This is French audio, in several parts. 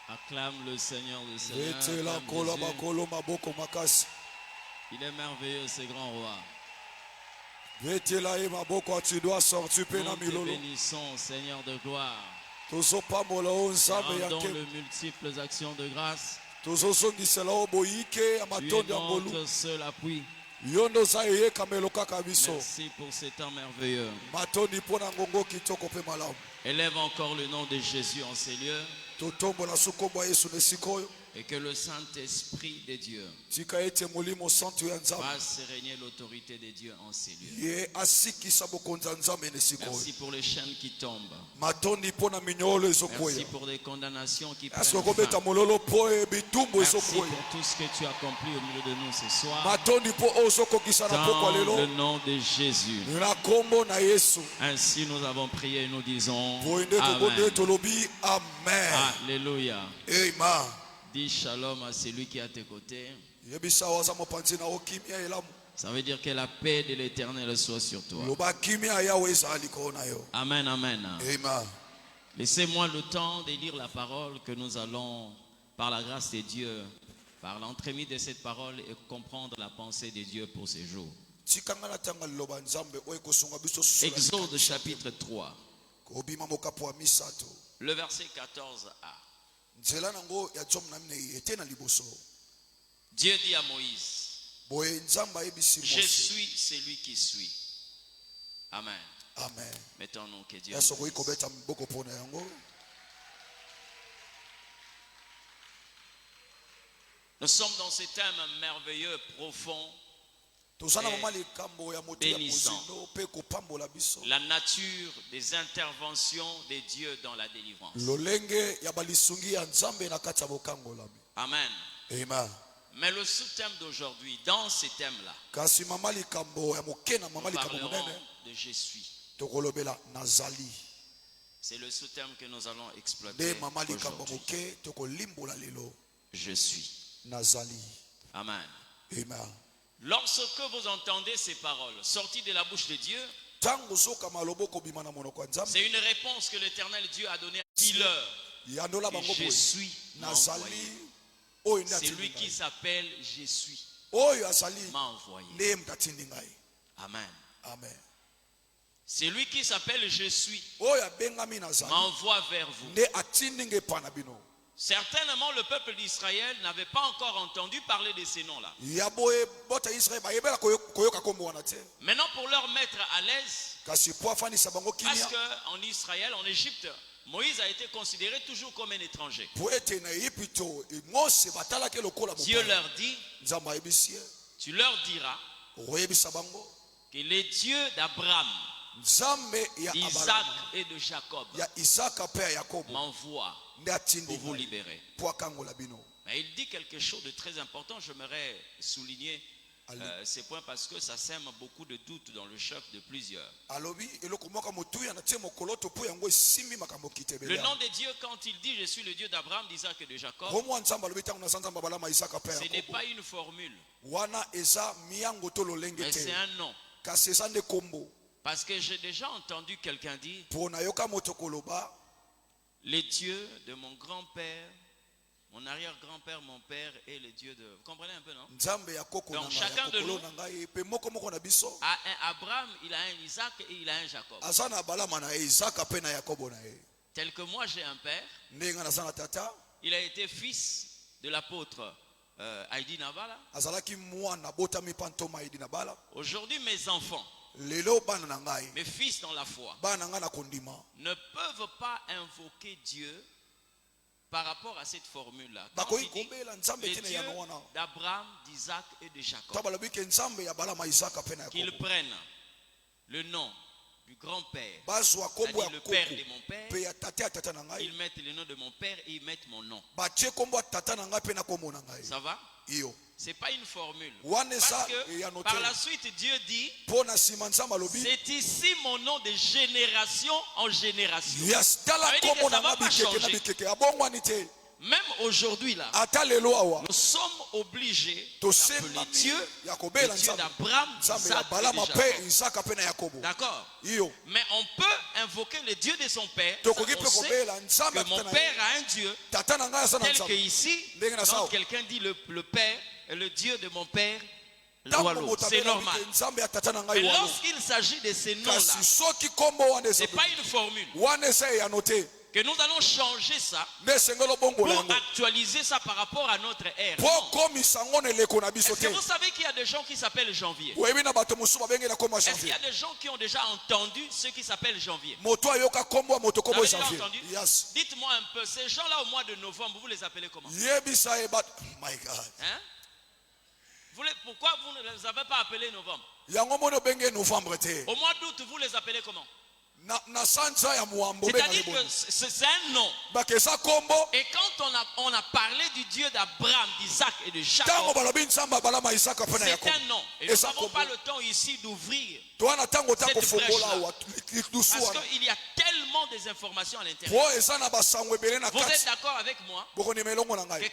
Acclame le Seigneur, le Seigneur. Il est merveilleux, ce grand roi. Nous te bénissons, Seigneur de gloire. Rendons de multiples actions de grâce. Tu es notre seul appui. Merci pour ces temps merveilleux. Élève encore le nom de Jésus en ces lieux. Et que le Saint-Esprit de Dieu fasse régner l'autorité de Dieu en ces lieux. Merci pour les chaînes qui tombent. Merci pour les condamnations qui prennent fin. Merci pour tout ce que tu as accompli au milieu de nous ce soir. Dans le nom de Jésus. Ainsi nous avons prié et nous disons Amen. Alléluia. Amen. Dis shalom à celui qui est à tes côtés. Ça veut dire que la paix de l'Éternel soit sur toi. Amen, amen. Amen. Laissez-moi le temps de lire la parole que nous allons, par la grâce de Dieu, par l'entremise de cette parole, et comprendre la pensée de Dieu pour ces jours. Exode chapitre 3. Le verset 14a. Dieu dit à Moïse, je suis celui qui suis. Amen. Amen. Mettons-nous que Dieu. Nous sommes dans ce thème merveilleux, profond, bénissant. La nature des interventions de Dieu dans la délivrance. Amen. Amen. Mais le sous-thème d'aujourd'hui, dans ce thème-là, nous parlerons de je suis. C'est le sous-thème que nous allons exploiter aujourd'hui. Je suis. Amen. Amen. Lorsque vous entendez ces paroles sorties de la bouche de Dieu, c'est une réponse que l'Éternel Dieu a donnée à dis-leur. Je suis envoyé. C'est lui qui s'appelle Je suis m'a envoyé. Amen. Amen. C'est lui qui s'appelle Je suis m'envoie vers vous. Certainement le peuple d'Israël n'avait pas encore entendu parler de ces noms-là. Maintenant, pour leur mettre à l'aise, parce qu'en Israël, en Égypte, Moïse a été considéré toujours comme un étranger. Dieu leur dit, tu leur diras que les dieux d'Abraham, d'Isaac et de Jacob m'envoient pour vous libérer. Mais il dit quelque chose de très important. J'aimerais souligner ces points parce que ça sème beaucoup de doutes dans le chef de plusieurs. Le nom de Dieu, quand il dit je suis le Dieu d'Abraham, d'Isaac et de Jacob, ce n'est pas une formule, mais c'est un nom. Parce que j'ai déjà entendu quelqu'un dire les dieux de mon grand-père, mon arrière-grand-père, mon père et le Dieu de... Vous comprenez un peu, non? Donc chacun de nous a un Abraham, il a un Isaac et il a un Jacob. Tel que moi j'ai un père, il a été fils de l'apôtre Heidi Nabala. Aujourd'hui mes enfants, mes fils dans la foi, ne peuvent pas invoquer Dieu par rapport à cette formule-là. Les dieux d'Abraham, d'Isaac et de Jacob, qu'ils prennent le nom du grand-père, c'est-à-dire le père de mon père, ils mettent le nom de mon père et ils mettent mon nom. Ça va? C'est pas une formule. Parce que par la suite, Dieu dit, c'est ici mon nom de génération en génération. Ça veut dire que ça va pas changer. Même aujourd'hui là, nous sommes obligés d'appeler Dieu, le Dieu d'Abraham, d'Isaac et de Jacob. D'accord. Mais on peut invoquer le Dieu de son père. On sait que mon père a un Dieu tel que ici, quand quelqu'un dit le père est le Dieu de mon père, c'est normal. Mais lorsqu'il s'agit de ces noms-là, ce n'est pas une formule. Que nous allons changer ça pour actualiser ça par rapport à notre ère. Est-ce que vous savez qu'il y a des gens qui s'appellent janvier? Est-ce qu'il y a des gens qui ont déjà entendu ce qui s'appelle janvier? Vous avez déjà entendu? Dites-moi un peu, ces gens-là au mois de novembre, vous les appelez comment? Hein? Pourquoi vous ne les avez pas appelés novembre? Au mois d'août, vous les appelez comment? C'est-à-dire que c'est un nom. Et quand on a parlé du Dieu d'Abraham, d'Isaac et de Jacob, c'est un nom. Et nous n'avons pas le temps ici d'ouvrir cette brèche-là. Parce qu'il y a tellement des informations à l'intérieur. Vous êtes d'accord avec moi que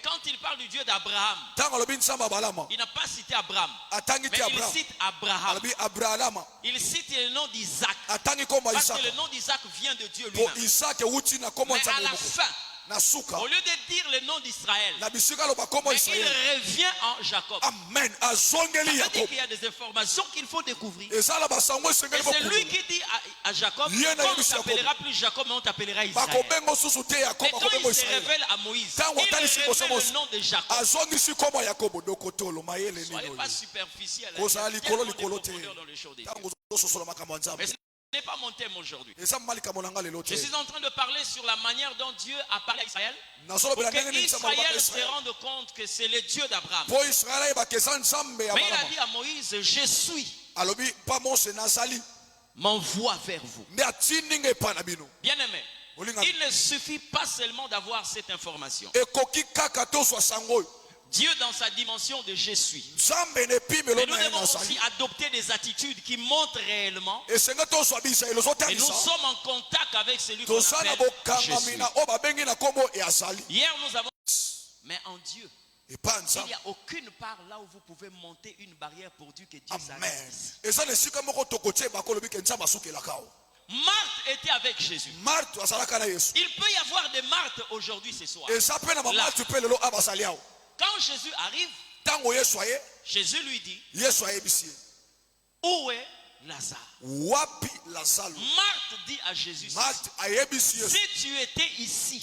quand il parle du Dieu d'Abraham, il n'a pas cité Abraham, mais il cite Abraham. Il cite le nom d'Isaac. Parce que le nom d'Isaac vient de Dieu lui-même. Mais à la fin, au lieu de dire le nom d'Israël, il revient en Jacob. Amen. Ça veut dire qu'il y a des informations qu'il faut découvrir. Et c'est lui qui dit à Jacob, on ne t'appellera plus Jacob, mais on t'appellera Israël. Et quand il se révèle à Moïse, il révèle le nom de Jacob. Soyez pas superficiel. Il y a tellement de profondeur dans les choses de Dieu. Mais ce n'est pas mon thème aujourd'hui. Je suis en train de parler sur la manière dont Dieu a parlé à Israël pour que Israël se rende compte que c'est le Dieu d'Abraham. Mais il a dit à Moïse, je suis, m'envoie vers vous. Bien aimé, il ne suffit pas seulement d'avoir cette information. Dieu dans sa dimension de je suis. Mais nous devons aussi adopter des attitudes qui montrent réellement et nous sommes en contact avec celui qu'on appelle je suis. Hier nous avons... Mais en Dieu, il n'y a aucune part là où vous pouvez monter une barrière pour dire que Dieu s'arrête. Marthe était avec Jésus. Il peut y avoir des Marthes aujourd'hui ce soir. Là. Quand Jésus arrive, Jésus lui dit, où est Lazare? Marthe dit à Jésus, si tu étais ici,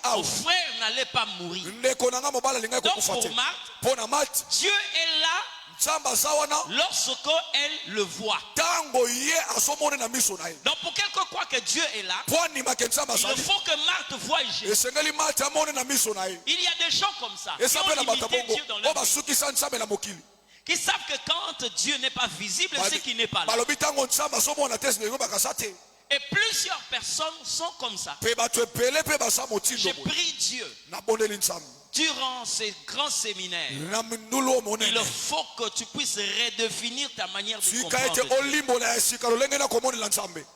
mon frère n'allait pas mourir. Donc pour Marthe, Dieu est là lorsqu'elle le voit. Donc pour quelqu'un croit que Dieu est là, il faut que Marthe voie Jésus. Il y a des gens comme ça qui ont imité Dieu dans leur vie, qui savent que quand Dieu n'est pas visible, c'est qu'il n'est pas là. Et plusieurs personnes sont comme ça. Je prie Dieu, durant ces grands séminaires, il faut que tu puisses redéfinir ta manière de comprendre Dieu.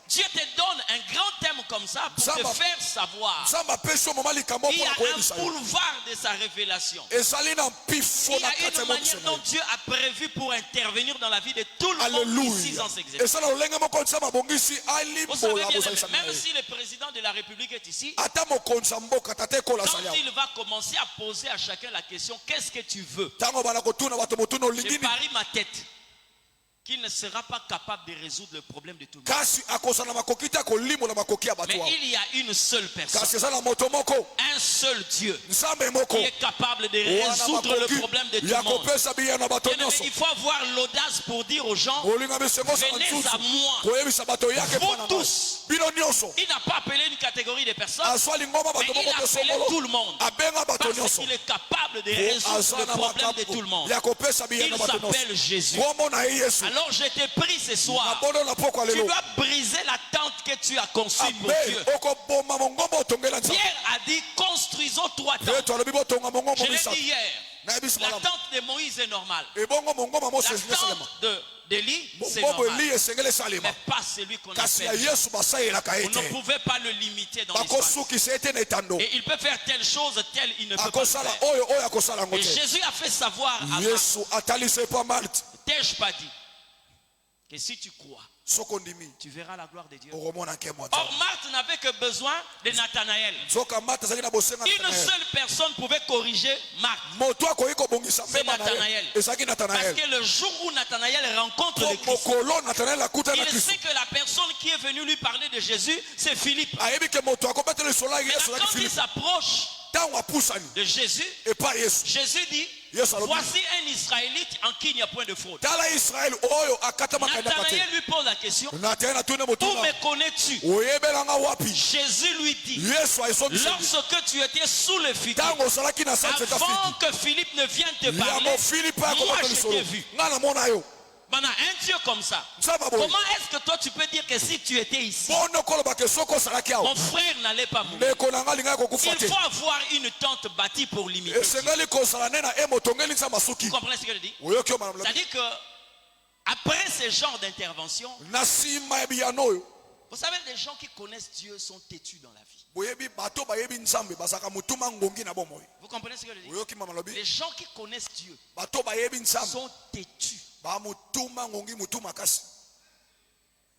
Dieu te donne un grand thème comme ça pour te faire savoir. Il y a un boulevard de sa révélation. Il y a une manière dont Dieu a prévu pour intervenir dans la vie de tout le monde ici dans ces exercices. Vous savez bien, même si le président de la République est ici, quand il va commencer à poser à chacun la question, qu'est-ce que tu veux? Je parie ma tête qu'il ne sera pas capable de résoudre le problème de tout le monde. Mais il y a une seule personne, un seul Dieu qui est capable de résoudre le problème de tout le monde. Il faut avoir l'audace pour dire aux gens, venez à moi, vous tous. Il n'a pas appelé une catégorie de personnes, mais il a appelé tout le monde, parce qu'il est capable de résoudre le problème de tout le monde. Il s'appelle Jésus. Alors je t'ai pris ce soir. Tu dois briser la tente que tu as conçue, mon Dieu. Pierre a dit, construisons 3 tentes. Je l'ai dit hier. La tente de Moïse est normale. La tente d'Élie, c'est normal. Mais pas celui qu'on appelle. On ne pouvait pas le limiter dans l'espace. Et il peut faire telle chose, telle il ne peut pas faire. Et Jésus a fait savoir à Marthe, t'ai-je pas dit que si tu crois, tu verras la gloire de Dieu. Or Marthe n'avait que besoin de Nathanaël. Une seule personne pouvait corriger Marthe. C'est Nathanaël. Parce que le jour où Nathanaël rencontre le Christ, il sait que la personne qui est venue lui parler de Jésus, c'est Philippe. Maintenant, quand il s'approche de Jésus, Jésus dit, voici un Israélite en qui il n'y a point de fraude. Nathanaël lui pose la question, où me connais-tu? Jésus lui dit, lorsque tu étais sous le figuier, avant que Philippe ne vienne te parler, moi je t'ai vu. Maintenant, un Dieu comme ça, comment est-ce que toi tu peux dire que si tu étais ici, mon frère n'allait pas mourir? Il faut avoir une tente bâtie pour limiter. Vous comprenez ce que je dis? C'est-à-dire que après ce genre d'intervention, vous savez, les gens qui connaissent Dieu sont têtus dans la vie. Vous comprenez ce que je dis? Les gens qui connaissent Dieu sont têtus.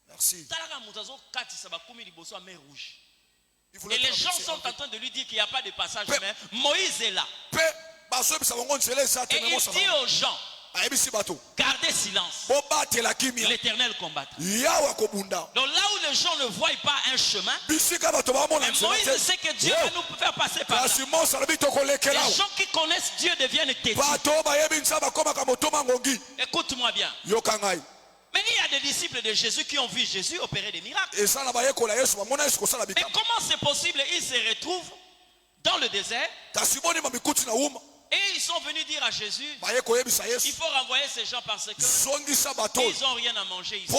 Merci. Et les gens sont en train de lui dire qu'il n'y a pas de passage, mais Moïse est là. Et il dit aux gens, gardez silence. L'Éternel combattra. Donc là où les gens ne voient pas un chemin, Moïse sait que Dieu va nous faire passer par là. Les gens qui connaissent Dieu deviennent têtus. Écoute-moi bien. Mais il y a des disciples de Jésus qui ont vu Jésus opérer des miracles. Mais comment c'est possible? Ils se retrouvent dans le désert. Et ils sont venus dire à Jésus, il faut renvoyer ces gens parce qu'ils n'ont rien à manger ici.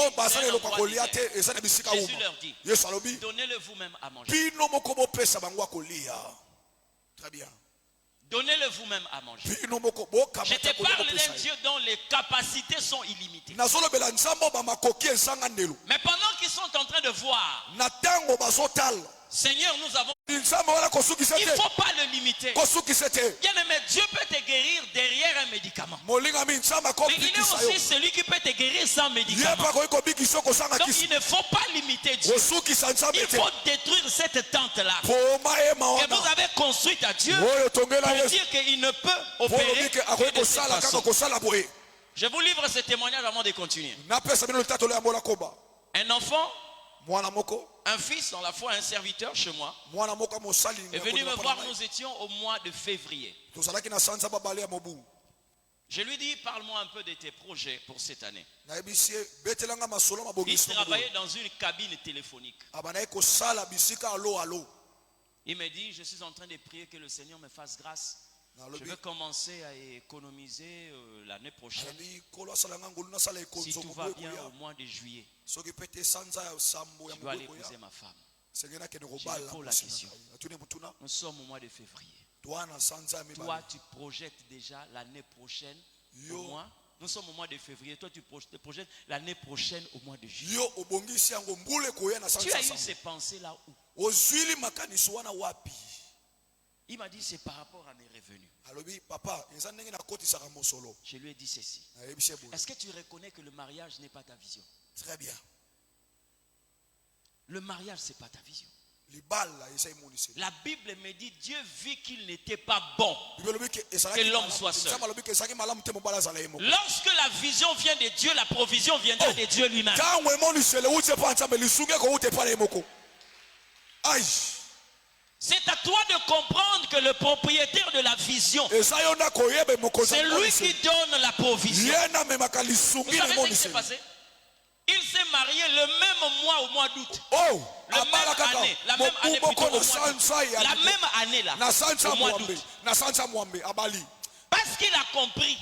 Jésus leur dit, donnez-le vous-même à manger. Très bien. Donnez-le vous-même à manger. Je te parle d'un Dieu dont les capacités sont illimitées. Mais pendant qu'ils sont en train de voir, Seigneur, nous avons... Il ne faut pas le limiter. Bien aimé, Dieu peut te guérir derrière un médicament. Mais il est aussi celui qui peut te guérir sans médicament. Donc il ne faut pas limiter Dieu. Il faut détruire cette tente-là que vous avez construite à Dieu pour dire qu'il ne peut opérer que de cette façon. Je vous livre ce témoignage avant de continuer. Un enfant, un fils dans la foi, un serviteur chez moi, est venu me voir. Nous étions au mois de février. Je lui dis, parle-moi un peu de tes projets pour cette année. Il travaillait dans une cabine téléphonique. Il me dit, je suis en train de prier que le Seigneur me fasse grâce. Je vais commencer à économiser l'année prochaine. Si tout va bien au mois de juillet, je dois aller épouser ma femme. Je lui pose la question. Nous sommes au mois de février. Toi, tu projettes déjà l'année prochaine au mois. Nous sommes au mois de février. Toi, tu projettes l'année prochaine au mois de juillet. Tu as eu ces pensées-là où? Il m'a dit, c'est par rapport à mes revenus. Je lui ai dit ceci. Est-ce que tu reconnais que le mariage n'est pas ta vision? Très bien. Le mariage, ce n'est pas ta vision. La Bible me dit, Dieu vit qu'il n'était pas bon que l'homme soit seul. Lorsque la vision vient de Dieu, la provision viendra de Dieu lui-même. C'est à toi de comprendre que le propriétaire de la vision, c'est lui qui donne la provision. Vous savez ce qui s'est passé? Il s'est marié le même mois au mois d'août. La même année plutôt au mois d'août. La même année là, au mois d'août. Parce qu'il a compris.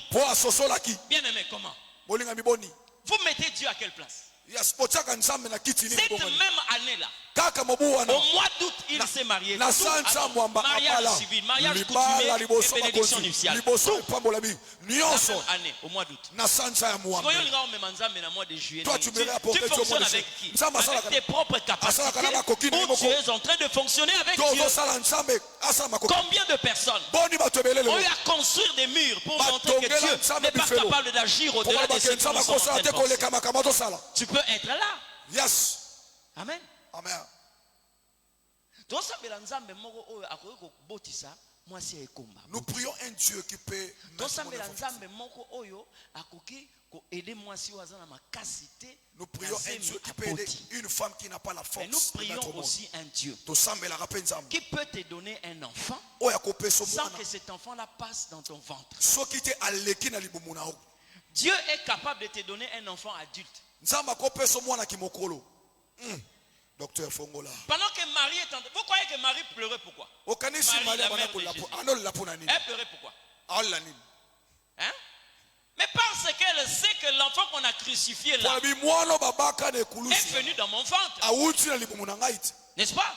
Bien aimé, comment? Vous mettez Dieu à quelle place? Cette même année là, au mois d'août, il s'est marié. Mariage civil, mariage coutumier et bénédiction nuptiale. Tout année, au mois d'août. Toi, tu fonctionnes avec qui? Avec tes propres capacités. Ou tu es en train de fonctionner avec Dieu. Combien de personnes ont eu à construire des murs pour montrer que Dieu n'est pas capable d'agir au-delà de ce que nous sommes en train de penser. Tu peux être là. Yes. Amen. Amen. Nous prions un Dieu qui peut nous prions un Dieu qui peut aider une femme qui n'a pas la force. Et nous prions aussi un Dieu qui peut te donner un enfant sans que cet enfant-là passe dans ton ventre. Dieu est capable de te donner un enfant adulte. Docteur Fongola. Pendant que Marie est en train... Vous croyez que Marie pleurait pourquoi? Marie, la mère de Jésus. Elle pleurait pourquoi? Hein? Mais parce qu'elle sait que l'enfant qu'on a crucifié là est venu dans mon ventre. N'est-ce pas?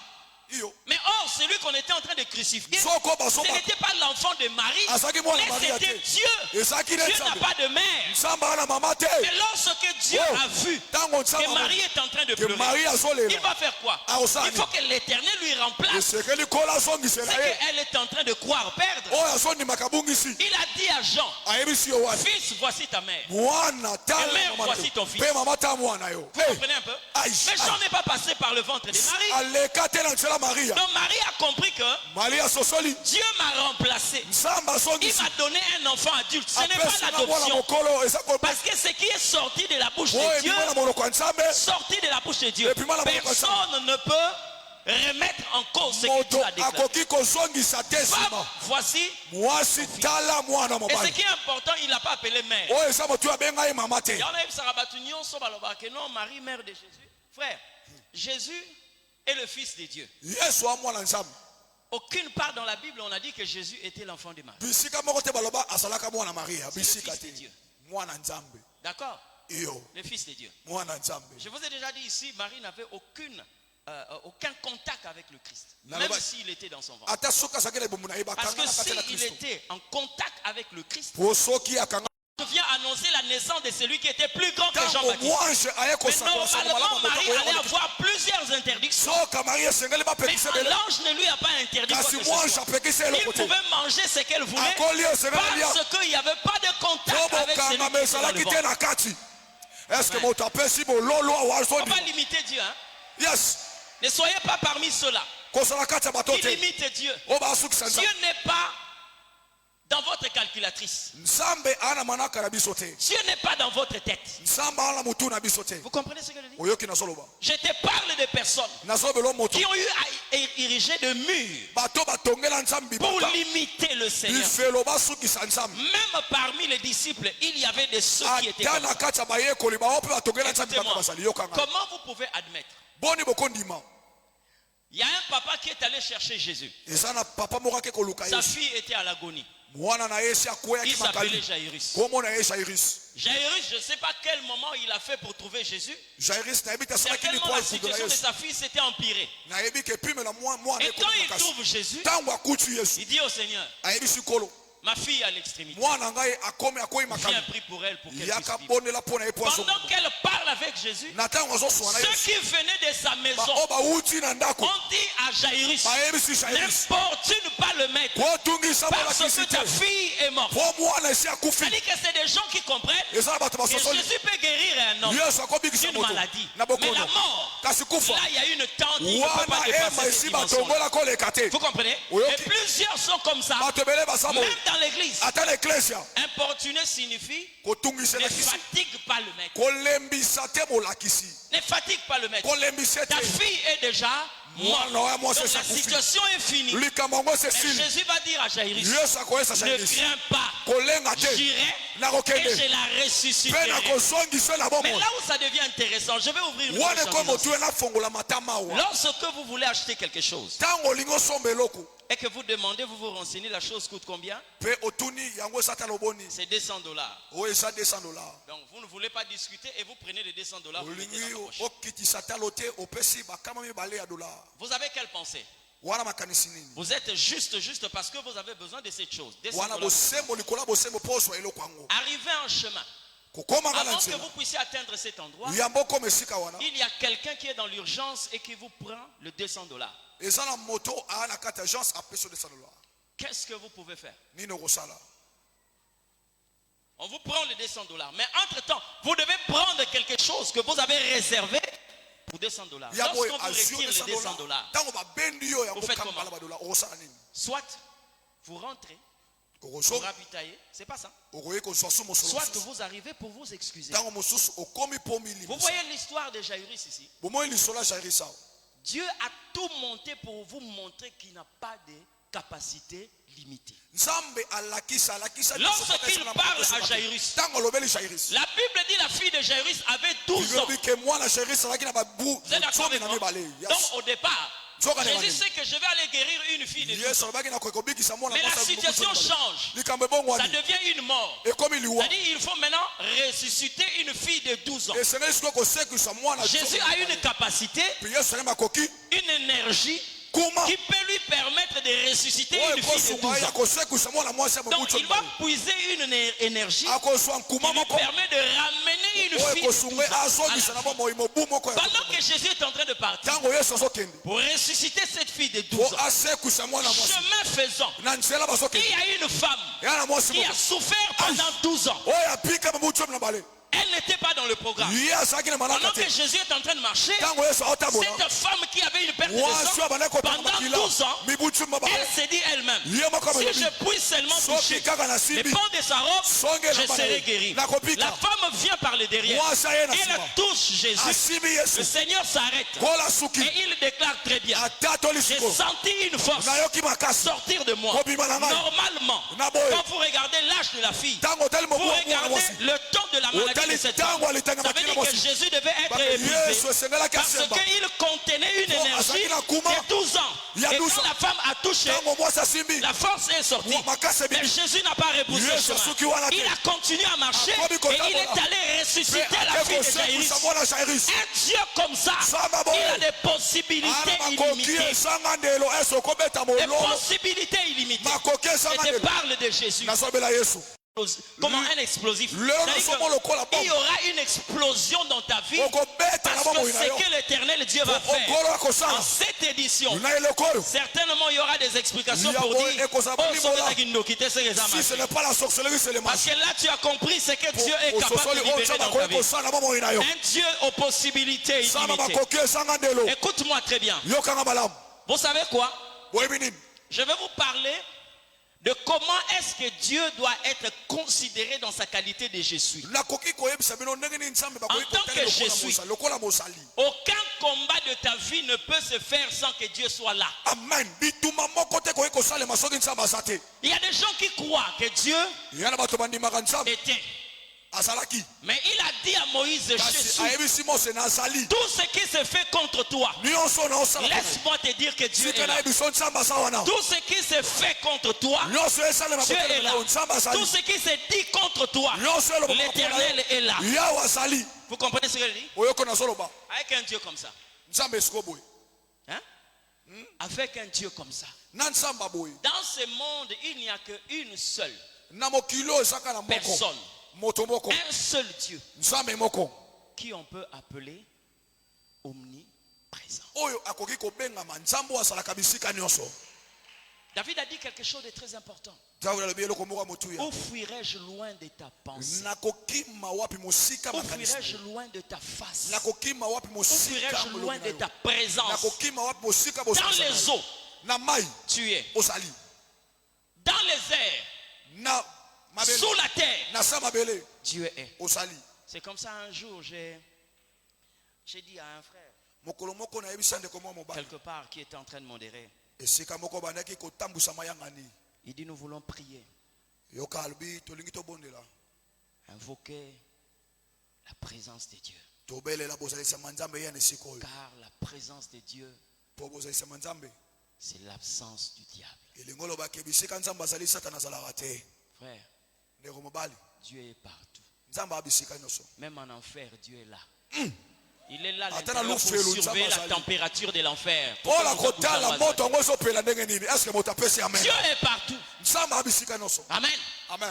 Mais or, celui qu'on était en train de crucifier, ce n'était pas l'enfant de Marie, mais c'était Dieu. Dieu n'a pas de mère. Et lorsque Dieu a vu que Marie est en train de pleurer, il va faire quoi? Il faut que l'Éternel lui remplace ce qu'elle est en train de croire perdre. Il a dit à Jean, fils, voici ta mère. Et mère, voici ton fils. Vous comprenez un peu? Mais Jean n'est pas passé par le ventre de Marie. Donc Marie a compris que Dieu m'a remplacé. Il m'a donné un enfant adulte. Ce n'est pas l'adoption. Parce que ce qui est sorti de la bouche de Dieu, sorti de la bouche de Dieu, personne ne peut remettre en cause ce que Dieu a déclaré. Femme, voici. Et ce qui est important, il n'a pas appelé mère. Non, Marie, mère de Jésus. Frère, Jésus est le fils de Dieu. Aucune part dans la Bible on a dit que Jésus était l'enfant de Marie. C'est le fils de Dieu. D'accord? Le fils de Dieu. Je vous ai déjà dit ici, Marie n'avait aucun contact avec le Christ. Même s'il était dans son ventre. Parce que s'il était en contact avec le Christ, vient annoncer la naissance de celui qui était plus grand que Jean-Baptiste. Mais normalement, Marie allait avoir plusieurs interdictions. Mais l'ange ne lui a pas interdit quoi que ce soit. Il pouvait manger ce qu'elle voulait parce qu'il n'y avait pas de contact avec celui qui était dans le ventre. On va limiter Dieu. Hein? Yes. Ne soyez pas parmi ceux-là qui limitent Dieu. Dieu n'est pas dans votre calculatrice. Dieu n'est pas dans votre tête. Vous comprenez ce que je dis? Je te parle de personnes qui ont eu à ériger de murs pour limiter le Seigneur. Même parmi les disciples, il y avait de ceux qui étaient comme ça. Comment vous pouvez admettre? Il y a un papa qui est allé chercher Jésus. Sa fille était à l'agonie. Il s'appelait Jairus. Jairus, je ne sais pas quel moment il a fait pour trouver Jésus. Certainement la situation de sa fille s'était empirée. Et quand il trouve Jésus, il dit au Seigneur, ma fille est à l'extrémité. Viens, prie pour elle pour qu'elle puisse vivre. Pendant qu'elle parle avec Jésus, ceux qui venaient de sa maison ont dit à Jairus, n'importune pas le maître parce que ta fille est morte. C'est-à-dire que c'est des gens qui comprennent que Jésus peut guérir un homme d'une maladie. Mais la mort, là il y a une tente, il ne peut pas dépasser cette dimension. Vous comprenez? Et plusieurs sont comme ça. Même dans l'église, importuner signifie ne fatigue pas le maître. Ne fatigue pas le maître. Ta fille est déjà morte. Donc la situation est finie. Mais Jésus va dire à Jairus, ne crains pas, j'irai et je la ressusciterai. Mais là où ça devient intéressant, je vais ouvrir une chose. Lorsque vous voulez acheter quelque chose et que vous demandez, vous vous renseignez, la chose coûte combien? C'est $200. Donc vous ne voulez pas discuter et vous prenez les $200. Vous avez quelle pensée? Vous êtes juste parce que vous avez besoin de cette chose. Arrivez en chemin. Avant que vous puissiez atteindre cet endroit, il y a quelqu'un qui est dans l'urgence et qui vous prend le $200. Qu'est-ce que vous pouvez faire? On vous prend le $200. Mais entre-temps, vous devez prendre quelque chose que vous avez réservé pour $200. Lorsqu'on vous retire les $200, vous faites comment? Soit vous rentrez, vous ravitaillez, c'est pas ça. Soit vous arrivez pour vous excuser. Vous voyez l'histoire de Jairus ici. Dieu a tout monté pour vous montrer qu'il n'a pas de capacité limitée. Lorsqu'il parle à Jairus, la Bible dit la fille de Jairus avait 12 ans. Vous êtes d'accord avec moi? Donc au départ, Jésus sait que je vais aller guérir une fille de 12 ans. Mais la situation change. Ça devient une mort. C'est-à-dire il faut maintenant ressusciter une fille de 12 ans. Jésus a une capacité, une énergie qui peut lui permettre de ressusciter une fille de 12 ans. Donc il va puiser une énergie qui lui permet de ramener une fille de 12 ans. Pendant que Jésus est en train de partir pour ressusciter cette fille de 12 ans, chemin faisant, il y a une femme qui a souffert pendant 12 ans. Elle n'était pas dans le programme. Pendant que Jésus est en train de marcher, cette femme qui avait une perte de sang pendant 12 ans, elle s'est dit elle-même, si je puis seulement toucher les pans de sa robe, je serai guérie. La femme vient par le derrière. Elle touche Jésus. Le Seigneur s'arrête. Et il déclare très bien, j'ai senti une force sortir de moi. Normalement, quand vous regardez l'âge de la fille, vous regardez le temps de la maladie de cette femme. Ça veut dire que Jésus devait être épuisé parce qu'il contenait une énergie de 12 ans. Et quand la femme a touché, la force est sortie. Mais Jésus n'a pas repoussé le chemin. Il a continué à marcher et il est allé ressusciter la fille de Jairus. Un Dieu comme ça, il a des possibilités illimitées. Des possibilités illimitées. Et te parle de Jésus. Comment un explosif. Il y aura une explosion dans ta vie parce que c'est que l'éternel Dieu va faire. En cette édition, certainement il y aura des explications pour dire si ce n'est pas la sorcellerie, c'est le match. Parce que là tu as compris ce que Dieu est capable de libérer dans ta vie. Un Dieu aux possibilités illimitées. Écoute-moi très bien. Vous savez quoi? Je vais vous parler de comment est-ce que Dieu doit être considéré dans sa qualité de je suis. En tant que je suis, aucun combat de ta vie ne peut se faire sans que Dieu soit là. Amen. Il y a des gens qui croient que Dieu était. Mais il a dit à Moïse, je suis. Tout ce qui se fait contre toi, laisse-moi te dire que Dieu est là. Tout ce qui se fait contre toi, Dieu est là. Tout ce qui se dit contre toi, l'Éternel est là. Vous comprenez ce que je dis? Avec un Dieu comme ça. Hein? Avec un Dieu comme ça. Dans ce monde, il n'y a qu'une seule personne. Un seul Dieu qui on peut appeler omniprésent. David a dit quelque chose de très important. Où fuirai-je loin de ta pensée? Où fuirai-je loin de ta face? Où fuirai-je loin de ta présence? Dans les eaux, tu es. Dans les airs, sous la terre, Dieu est. C'est comme ça un jour, j'ai dit à un frère, quelque part, qui était en train de modérer, il dit, nous voulons prier, invoquer la présence de Dieu. Car la présence de Dieu, c'est l'absence du diable. Frère, Dieu est partout. Même en enfer, Dieu est là. Il est là pour surveiller la température de l'enfer. Dieu est partout. Amen.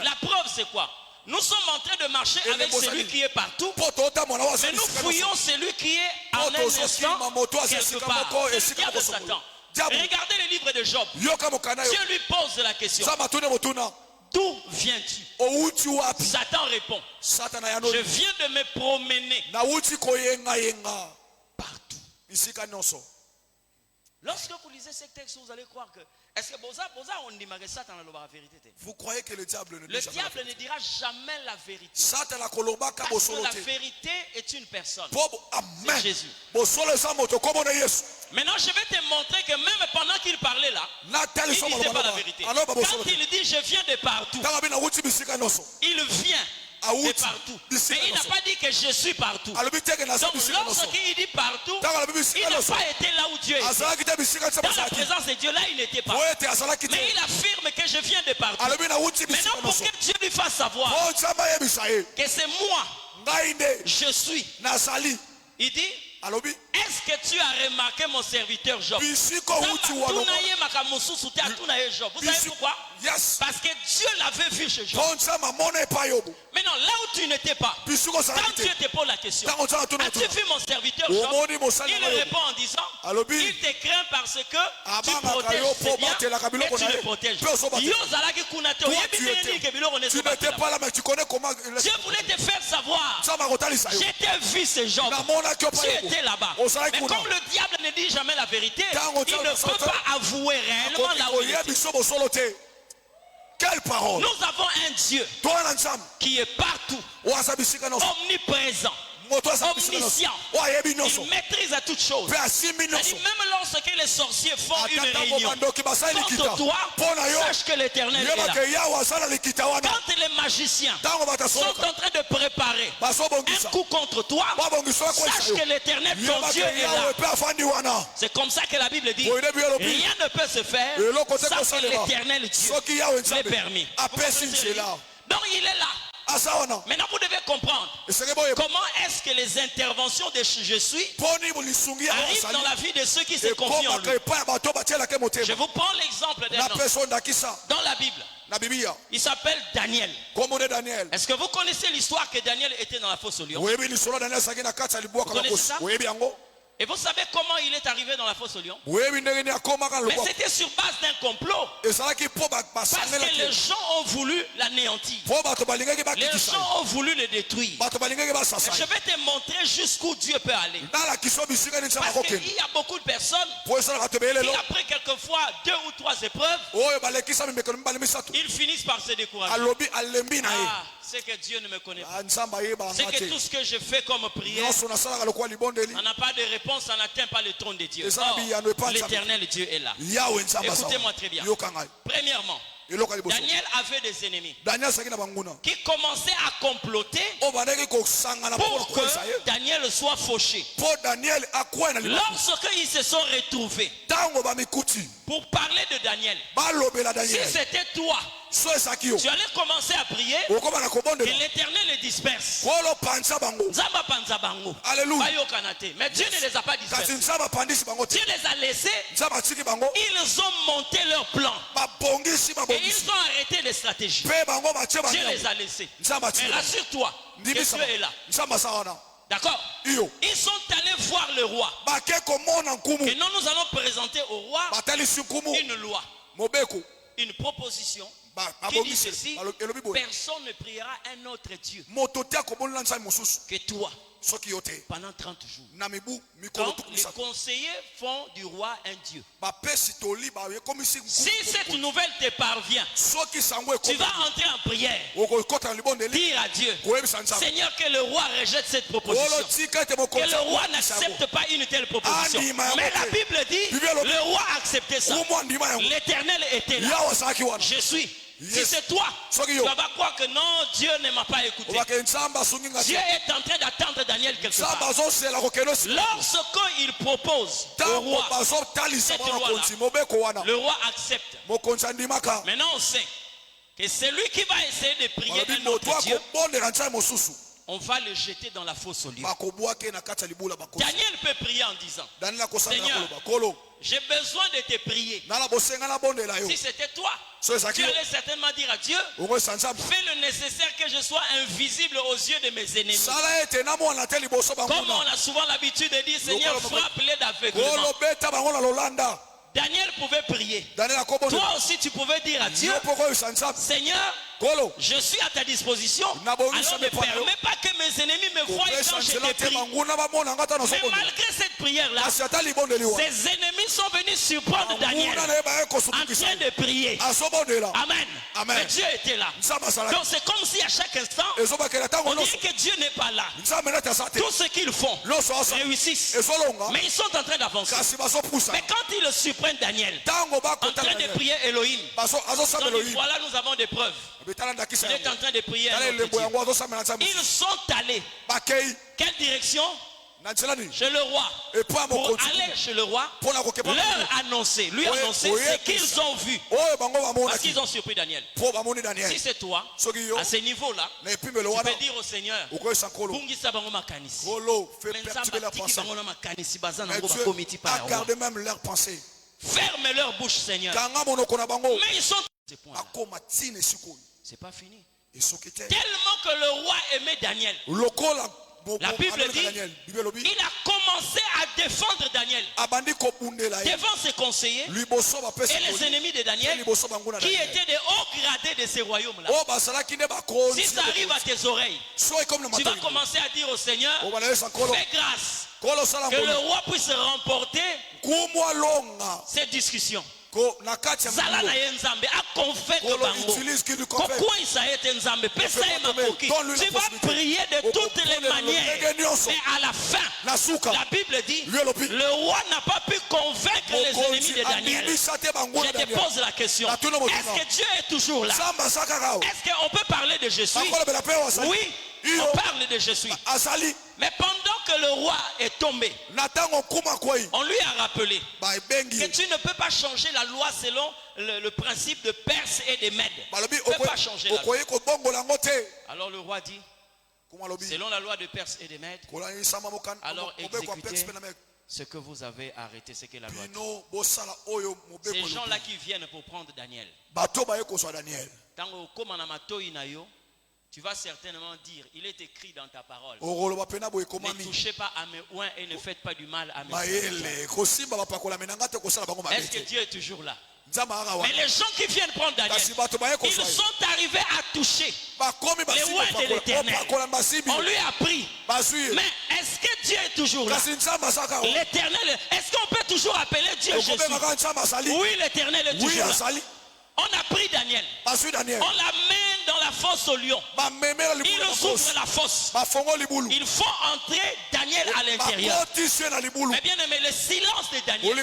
La preuve c'est quoi? Nous sommes en train de marcher avec celui qui est partout. Mais nous fouillons celui qui est en un instant quelque part. C'est le diable Satan. Regardez les livres de Job. Dieu lui pose la question. D'où viens-tu? Satan répond. Je viens de me promener partout. Lorsque vous lisez ces textes, vous allez croire que est-ce que on dit que Satan a la vérité? Vous croyez que le diable ne dira jamais la vérité? Parce que la vérité est une personne. C'est Jésus. Maintenant, je vais te montrer que même pendant qu'il parlait là, il ne disait pas la vérité. Quand il dit je viens de partout, il vient de partout. Mais il n'a pas dit que je suis partout. Donc lorsqu'il dit partout, il n'a pas été là où Dieu est. Dans la présence de Dieu, là il n'était pas. Mais il affirme que je viens de partout. Maintenant pour que Dieu lui fasse savoir que c'est moi, je suis. Il dit, est-ce que tu as remarqué mon serviteur Job? Vous savez pourquoi? Parce que Dieu l'avait vu chez Job. Maintenant, là où tu n'étais pas, quand Dieu te pose la question, as-tu vu mon serviteur Job? Il répond en disant, il te craint parce que tu protèges ses biens et tu le protèges. Tu n'étais pas là, mais tu connais comment. Dieu voulait te faire savoir. J'étais vu ce Job. Tu étais là-bas. Mais comme le diable ne dit jamais la vérité, il ne peut pas avouer réellement là où il était. Quelle parole! Nous avons un Dieu qui est partout, omniprésent, omniscient. Il maîtrise à toutes choses. Même lorsque les sorciers font une réunion contre toi, sache que l'Éternel est là. Quand les magiciens sont en train de préparer un coup contre toi, sache que l'Éternel, ton Dieu, est là. C'est comme ça que la Bible dit, rien ne peut se faire sans que l'Éternel Dieu l'ait permis. Donc il est là. Maintenant vous devez comprendre comment est-ce que les interventions de je suis arrivent dans la vie de ceux qui se confient en lui. Je vous prends l'exemple d'un homme dans la Bible. Il s'appelle Daniel. Est-ce que vous connaissez l'histoire que Daniel était dans la fosse au lion? Vous connaissez ça? Et vous savez comment il est arrivé dans la fosse au lion? Mais c'était sur base d'un complot. Parce que les gens ont voulu l'anéantir. Les gens ont voulu le détruire. Je vais te montrer jusqu'où Dieu peut aller. Parce qu'il y a beaucoup de personnes qui après quelquefois 2 ou 3 épreuves, ils finissent par se décourager. C'est que Dieu ne me connaît pas. C'est que tout ce que je fais comme prière, on n'a pas de réponse, on n'atteint pas le trône de Dieu. Or, l'Éternel Dieu est là. Écoutez-moi très bien. Premièrement, Daniel avait des ennemis qui commençaient à comploter pour que Daniel soit fauché. Lorsqu'ils se sont retrouvés pour parler de Daniel, si c'était toi, tu allais commencer à prier que l'Éternel les disperse. Mais Dieu ne les a pas dispersés. Dieu les a laissés. Ils ont monté leur plan. Et ils ont arrêté les stratégies. Dieu les a laissés. Mais rassure-toi que Dieu est là. D'accord? Ils sont allés voir le roi. Et nous allons présenter au roi une loi, une proposition qui dit ceci: personne ne priera un autre Dieu que toi pendant 30 jours. Donc les conseillers font du roi un Dieu. Si cette nouvelle te parvient, tu vas entrer en prière, dire à Dieu: Seigneur, que le roi rejette cette proposition, que le roi n'accepte pas une telle proposition. Mais la Bible dit le roi a accepté ça. L'Éternel était là. Je suis. Si c'est toi, tu vas croire que non, Dieu ne m'a pas écouté. Dieu est en train d'attendre Daniel quelque part. Lorsqu'il propose au roi cette loi-là, le roi accepte. Maintenant on sait que celui qui va essayer de prier un autre Dieu, on va le jeter dans la fosse au lion. Daniel peut prier en disant, Seigneur, j'ai besoin de te prier. Si c'était toi, tu allais certainement dire à Dieu, fais le nécessaire que je sois invisible aux yeux de mes ennemis. Comme on a souvent l'habitude de dire, Seigneur, frappe-les d'aveuglement. Daniel pouvait prier. Toi aussi tu pouvais dire à Dieu, Seigneur, je suis à ta disposition. Alors ne permets pas que mes ennemis me voient quand je te prie. Mais malgré cette prière-là, ses ennemis sont venus surprendre Daniel en train de prier. Amen. Mais Dieu était là. Donc c'est comme si à chaque instant, on dirait que Dieu n'est pas là. Tout ce qu'ils font réussissent. Mais ils sont en train d'avancer. Mais quand ils surprennent Daniel en train de prier Elohim, voilà, nous avons des preuves. Il est en train de prier un autre Dieu. Ils sont allés. Quelle direction? Chez le roi. Pour aller chez le roi, leur annoncer, lui annoncer ce qu'ils ont vu. Parce qu'ils ont surpris Daniel. Si c'est toi, à ce niveau-là, tu peux dire au Seigneur, garde même leurs pensées. Ferme leur bouche, Seigneur. Mais ils sont à ce point-là. C'est pas fini. Tellement que le roi aimait Daniel. La Bible dit, il a commencé à défendre Daniel devant ses conseillers et les ennemis de Daniel qui étaient des hauts gradés de ces royaumes-là. Si ça arrive à tes oreilles, tu vas commencer à dire au Seigneur, fais grâce que le roi puisse remporter cette discussion. Zala na yenzambe a convaincre bango. Pourquoi il s'arrête nzambe? Tu vas prier de toutes les manières. Mais à la fin, la Bible dit, le roi n'a pas pu convaincre les ennemis de Daniel. Je te pose la question. Est-ce que Dieu est toujours là? Est-ce qu'on peut parler de Jésus? Oui. On parle de Jésus. Mais pendant que le roi est tombé, on lui a rappelé que tu ne peux pas changer la loi selon le principe de Perse et de Mèdes. Tu ne peux pas changer la loi. Alors le roi dit, selon la loi de Perse et de Mèdes, alors exécutez ce que vous avez arrêté, ce que la loi dit. Ces gens-là qui viennent pour prendre Daniel. Tu vas certainement dire, il est écrit dans ta parole, ne touchez pas à mes oins et ne faites pas du mal à mes serviteurs. Est-ce que Dieu est toujours là? Mais les gens qui viennent prendre Daniel, ils sont arrivés à toucher les oins de l'Éternel. On lui a pris. Mais est-ce que Dieu est toujours là? L'Éternel, est-ce qu'on peut toujours appeler Dieu Jésus? Oui, l'Éternel est toujours là. On a pris Daniel. On l'amène dans la fosse au lion. Ils ouvrent la fosse. Ils font entrer Daniel à l'intérieur. Mais bien aimé, le silence de Daniel,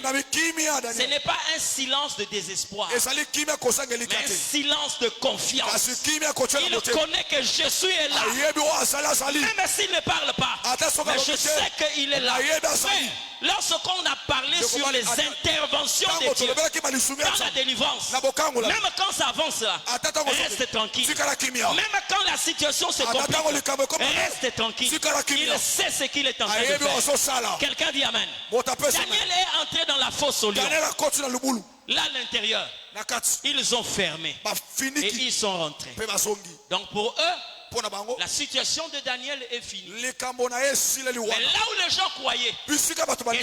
ce n'est pas un silence de désespoir, mais un silence de confiance. Il connaît que Jésus est là. Même s'il ne parle pas, mais je sais qu'il est là. Lorsqu'on a parlé sur les interventions de Dieu dans la délivrance, même quand ça avance là, reste tranquille. Même quand la situation se complique, reste tranquille. Il sait ce qu'il est en train de faire. Quelqu'un dit Amen. Daniel est entré dans la fosse au lion. Là à l'intérieur, ils ont fermé et ils sont rentrés. Donc pour eux, la situation de Daniel est finie. Mais là où les gens croyaient que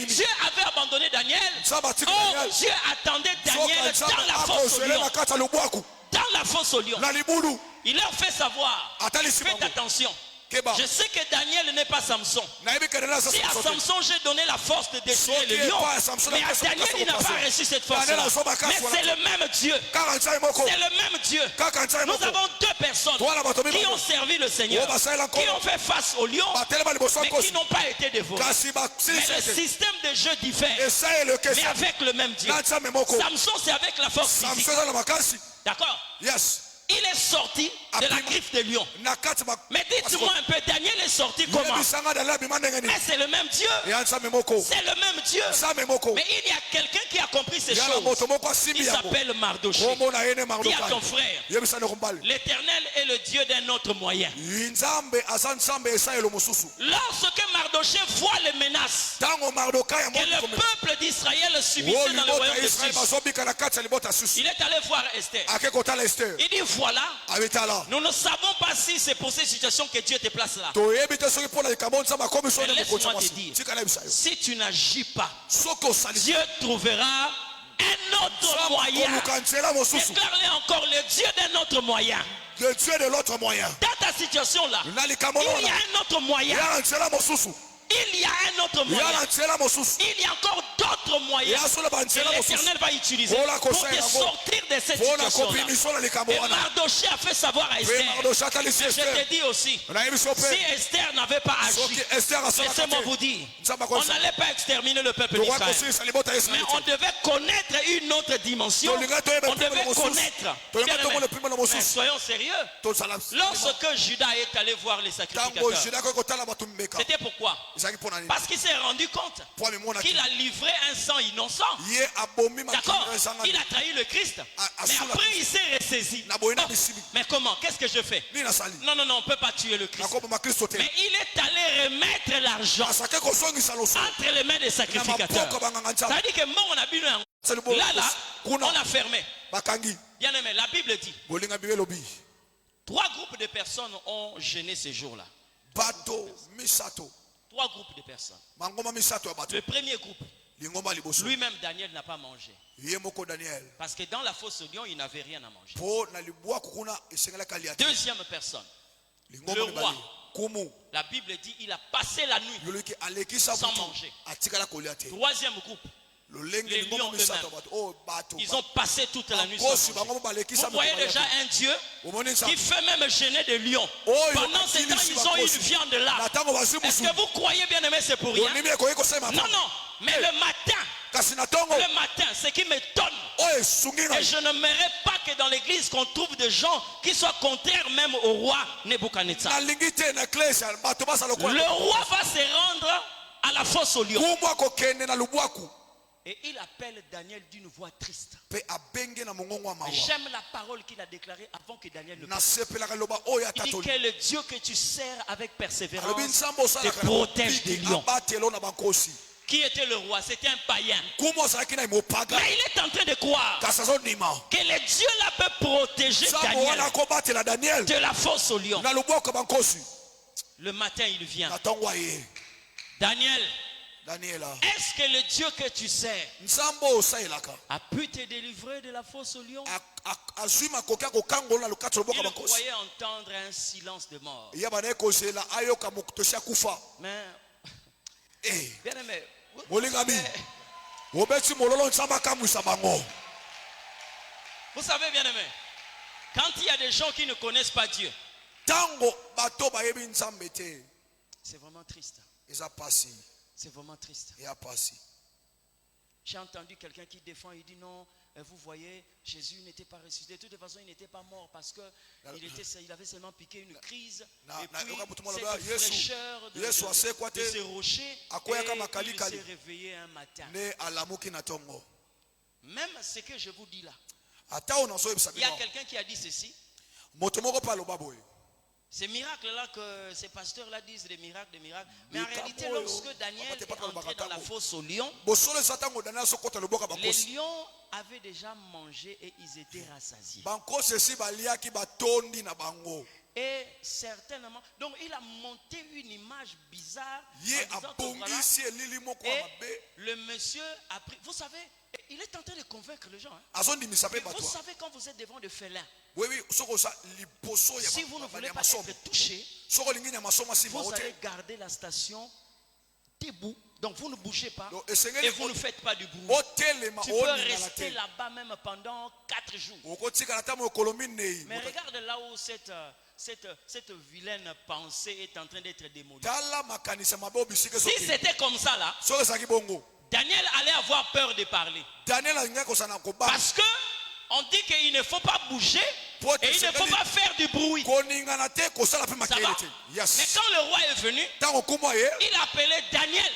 Dieu avait abandonné Daniel, Dieu attendait Daniel dans la fosse au lion. Dans la fosse au lion. Il leur fait savoir, faites attention. Je sais que Daniel n'est pas Samson. Si à Samson j'ai donné la force de détruire les lions, mais à Daniel il n'a pas reçu cette force-là. Mais c'est le même Dieu. C'est le même Dieu. Nous avons deux personnes qui ont servi le Seigneur, qui ont fait face aux lions, mais qui n'ont pas été dévorés. Mais le système de jeu diffère, mais avec le même Dieu. Samson c'est avec la force physique. D'accord? Yes. Il est sorti de la griffe de lion. Mais dites-moi un peu, Daniel est sorti comment? Mais c'est le même Dieu. C'est le même Dieu. Mais il y a quelqu'un qui a compris ces choses. Il s'appelle Mardochée. Dis à ton frère, l'Éternel est le Dieu d'un autre moyen. Lorsque Mardochée voit les menaces que le peuple d'Israël subissait dans le royaume de Suisse, il est allé voir Esther. Il dit voilà, nous ne savons pas si c'est pour cette situation que Dieu te place là. Mais laisse-moi te dire, si tu n'agis pas, Dieu trouvera un autre moyen. Déclare-le encore, le Dieu d'un autre moyen. Le Dieu de l'autre moyen. Dans ta situation là, il y a un autre moyen. Il y a un autre moyen. Il y a encore d'autres moyens que l'Éternel va utiliser pour te sortir de cette situation-là. Et Mardochée a fait savoir à Esther. Je te dis aussi, si Esther n'avait pas agi, laissez-moi vous dire, on n'allait pas exterminer le peuple d'Israël. Mais on devait connaître une autre dimension. On devait connaître. Mais soyons sérieux. Lorsque Judas est allé voir les sacrificateurs, c'était pourquoi? Parce qu'il s'est rendu compte qu'il a livré un sang innocent. D'accord? Il a trahi le Christ. Mais après il s'est ressaisi. Mais comment? Qu'est-ce que je fais? Non, on ne peut pas tuer le Christ. Mais il est allé remettre l'argent entre les mains des sacrificateurs. Ça veut dire que moi on a bu là, on a fermé. Bien aimé, la Bible dit 3 groupes de personnes ont gêné ces jours-là. 3 groupes de personnes. Le premier groupe, lui-même Daniel n'a pas mangé. Parce que dans la fosse au lion, il n'avait rien à manger. Deuxième personne, le roi. La Bible dit il a passé la nuit sans manger. Troisième groupe, les lions eux-mêmes, ils ont passé toute la nuit sans manger. Vous voyez déjà un Dieu qui fait même gêner des lions. Pendant ce temps, ils ont une viande là. Est-ce que vous croyez, bien aimé, c'est pour rien? Non, mais le matin, ce qui m'étonne, et je ne n'aimerais pas que dans l'église qu'on trouve des gens qui soient contraires même au roi Nebuchadnezzar. Le roi va se rendre à la fosse au lion. Et il appelle Daniel d'une voix triste. J'aime la parole qu'il a déclarée avant que Daniel ne parle. Il dit que le Dieu que tu sers avec persévérance te protège des lions. Qui était le roi? C'était un païen. Mais il est en train de croire que le Dieu là peut protéger Daniel de la fosse au lion. Le matin il vient. Daniel, est-ce que le Dieu que tu sers a pu te délivrer de la fosse au lion? Il croyait entendre un silence de mort. Mais bien aimé, vous savez, bien aimé, quand il y a des gens qui ne connaissent pas Dieu, c'est vraiment triste. C'est vraiment triste. J'ai entendu quelqu'un qui défend, il dit non, vous voyez, Jésus n'était pas ressuscité. De toute façon, il n'était pas mort parce qu'il avait seulement piqué une crise. Et puis, cette fraîcheur de ces rochers, et il s'est réveillé un matin. Même ce que je vous dis là, il y a quelqu'un qui a dit ceci. Ces miracles-là que ces pasteurs-là disent des miracles. Mais en réalité, lorsque Daniel est entré dans la fosse aux lions, les lions avaient déjà mangé et ils étaient rassasiés. Et certainement, donc il a monté une image bizarre. Et le monsieur a pris, vous savez, il est en train de convaincre les gens. Vous savez quand vous êtes devant des félins, si vous ne voulez pas être touché, vous allez garder la station debout. Donc vous ne bougez pas et vous ne faites pas du bruit. Tu peux rester là-bas même pendant 4 jours. Mais regarde là où cette vilaine pensée est en train d'être démolie. Si c'était comme ça là, Daniel allait avoir peur de parler. Parce que on dit qu'il ne faut pas bouger Et il ne faut pas faire du bruit. Ça va? Mais quand le roi est venu, il a appelé Daniel.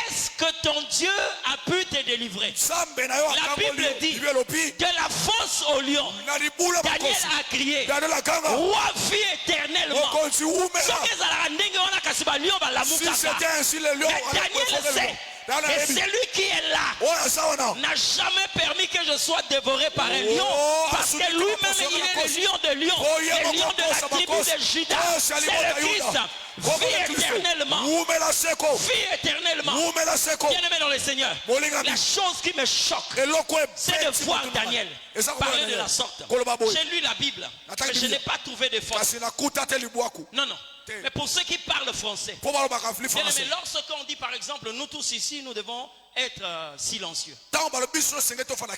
Est-ce que ton Dieu a pu te délivrer? La Bible dit, de la fosse au lion, Daniel a crié, roi vit éternellement. Si c'était ainsi, le lion, Daniel sait. Et celui qui est là n'a jamais permis que je sois dévoré par un lion, parce que lui-même il est le lion de lion, le lion de la tribu de Juda. C'est le Christ. Vie éternellement. Vie éternellement. Bien-aimé dans le Seigneur, la chose qui me choque, c'est de voir Daniel parler de la sorte. J'ai lu la Bible, mais je n'ai pas trouvé de force. Non, non. Mais pour ceux qui parlent français, mais lorsqu'on dit par exemple, nous tous ici, nous devons être silencieux.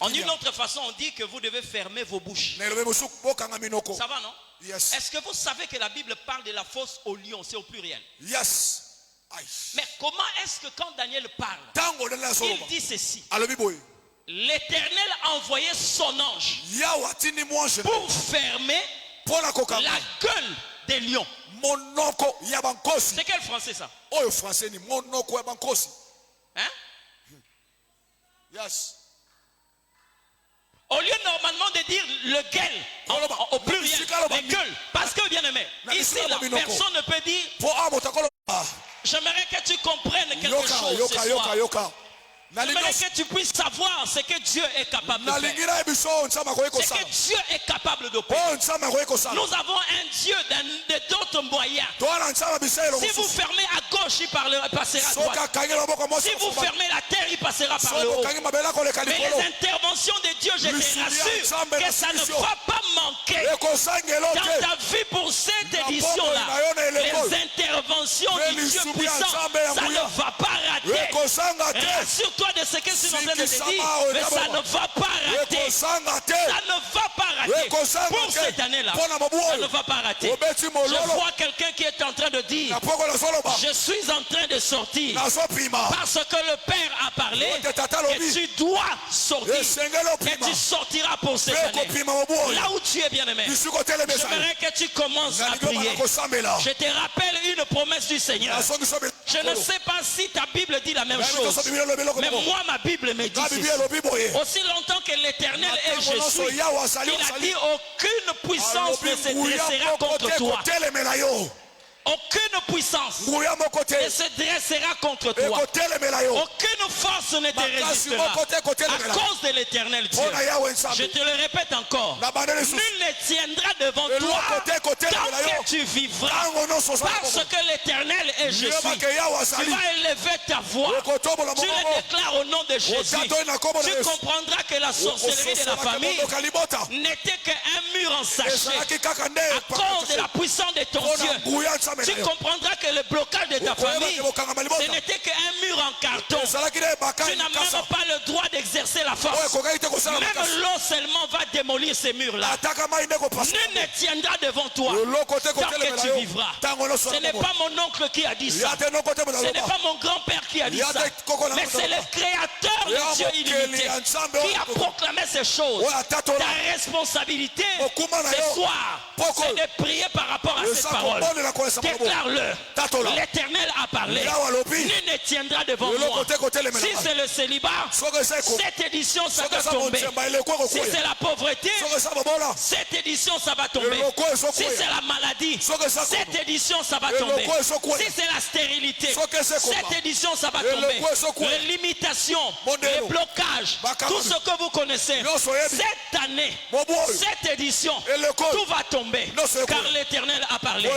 En une autre façon, on dit que vous devez fermer vos bouches. Ça va, non? Yes. Est-ce que vous savez que la Bible parle de la fosse au lion? C'est au pluriel. Yes. Mais comment est-ce que quand Daniel parle, il dit ceci? L'Éternel a envoyé son ange pour fermer la gueule des lions. C'est quel français ça? Hein? Yes. Au lieu normalement de dire le gueule au pluriel, les gueules, parce que bien aimé, ici là, personne ne peut dire. J'aimerais que tu comprennes quelque chose ce soir. J'aimerais que tu puisses savoir ce que Dieu est capable de faire. Ce que Dieu est capable de faire. Nous avons un Dieu d'autres moyens. Si vous fermez à gauche, il passera à droite. Si vous fermez la terre, il passera par le haut. Mais les interventions de Dieu, je te rassure que ça ne va pas manquer. Dans ta vie pour cette édition-là, les interventions du Dieu puissant, ça ne va pas rater. Rassure-toi de ce que je suis en train de te dire, mais ça ne va pas rater. Ça ne va pas rater. Pour cette année-là, ça ne va pas rater. Je vois quelqu'un qui est en train de dire, je suis en train de sortir parce que le Père a parlé et tu dois sortir et tu sortiras pour cette année. Là où tu es bien aimé, j'aimerais que tu commences à prier. Je te rappelle une promesse du Seigneur. Je ne sais pas si ta Bible dit la même chose, mais moi ma Bible me dit ceci. Aussi longtemps que l'Éternel est je suis, il a dit aucune puissance ne se dressera contre toi. Aucune puissance ne se dressera contre toi. Aucune force ne te résistera à cause de l'Éternel Dieu. Je te le répète encore. Nul ne tiendra devant toi tant que tu vivras. Parce que l'Éternel est je suis. Tu vas élever ta voix. Tu le déclares au nom de Jésus. Tu comprendras que la sorcellerie de la famille n'était qu'un mur en sachet. À cause de la puissance de ton Dieu, tu comprendras que le blocage de ta famille, ce n'était qu'un mur en carton. Tu n'as même pas le droit d'exercer la force. Même l'eau seulement va démolir ces murs-là. Nul ne tiendra devant toi tant que tu vivras. Ce n'est pas mon oncle qui a dit ça. Ce n'est pas mon grand-père qui a dit ça. Mais c'est le créateur de Dieu illimité qui a proclamé ces choses. Ta responsabilité ce soir, c'est de prier par rapport à cette parole. Déclare-le. L'Éternel a parlé. Nul ne tiendra devant moi. Si c'est le célibat, cette édition ça va tomber. Si c'est la pauvreté, cette édition ça va tomber. Si c'est la maladie, cette édition ça va tomber. Si c'est la stérilité, cette édition ça va tomber. Les limitations, les blocages, tout ce que vous connaissez, cette année, cette édition, tout va tomber. Car l'Éternel a parlé.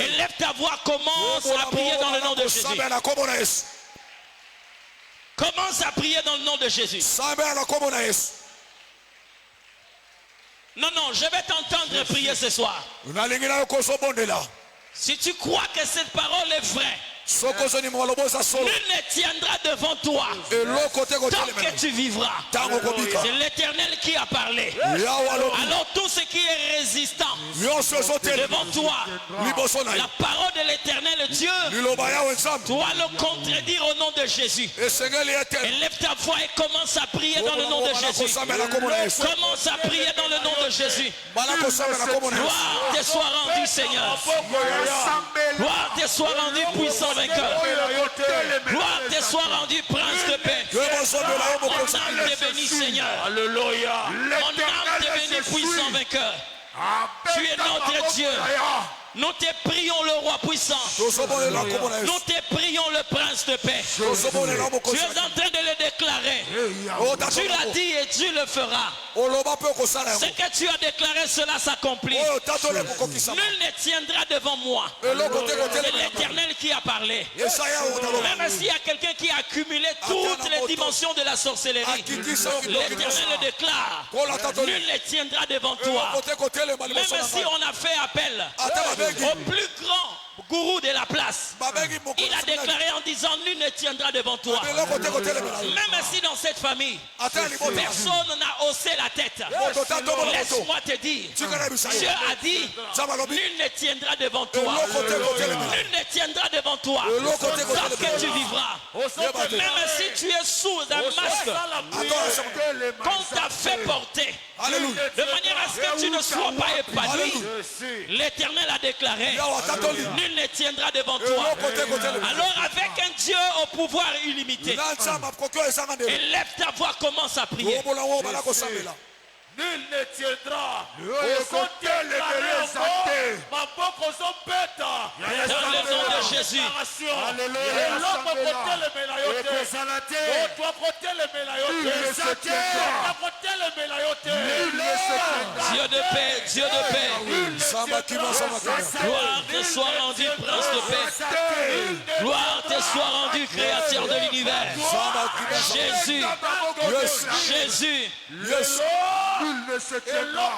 Élève ta voix, commence à prier dans le nom de Jésus. Commence à prier dans le nom de Jésus. Non, non, je vais t'entendre prier ce soir. Si tu crois que cette parole est vraie, nul ne tiendra devant toi tant que tu vivras. C'est l'Éternel qui a parlé. Alors tout ce qui est résistant, devant toi, la parole de l'Éternel Dieu, toi le contredire au nom de Jésus. Élève ta voix et commence à prier dans le nom de Jésus. Commence à prier dans le nom de Jésus. Gloire te soit rendue, Seigneur. Gloire te soit rendue, puissant vainqueur. Gloire te soit rendue, prince de paix. Mon âme te bénit, Seigneur. Alléluia. Mon âme te bénit, puissant vainqueur. Tu es notre Dieu. Nous te prions le roi puissant. Nous te prions le prince de paix. Tu es en train de le déclarer. Tu l'as dit et tu le feras. Ce que tu as déclaré, cela s'accomplit. Nul ne tiendra devant moi. C'est l'Éternel qui a parlé. Même s'il y a quelqu'un qui a accumulé toutes les dimensions de la sorcellerie, l'Éternel le déclare. Nul ne tiendra devant toi. Même si on a fait appel au plus grand gourou de la place, il a déclaré en disant: nul ne tiendra devant toi. Même si dans cette famille personne n'a haussé la tête, laisse-moi te dire, Dieu a dit: nul ne tiendra devant toi. Nul ne tiendra devant toi tant que tu vivras. Même si tu es sous un masque qu'on t'a fait porter, de manière à ce que tu ne sois pas épanoui, l'Éternel a déclaré: nul ne tiendra devant toi. Alors avec un Dieu au pouvoir illimité, élève ta voix, commence à prier. Nul ne tiendra. Dans le nom de Jésus. Dieu de paix, Dieu de paix. Gloire te soit rendue, prince de paix. Gloire te soit rendue, créateur de l'univers. Jésus, Jésus. Nul ne se tiendra.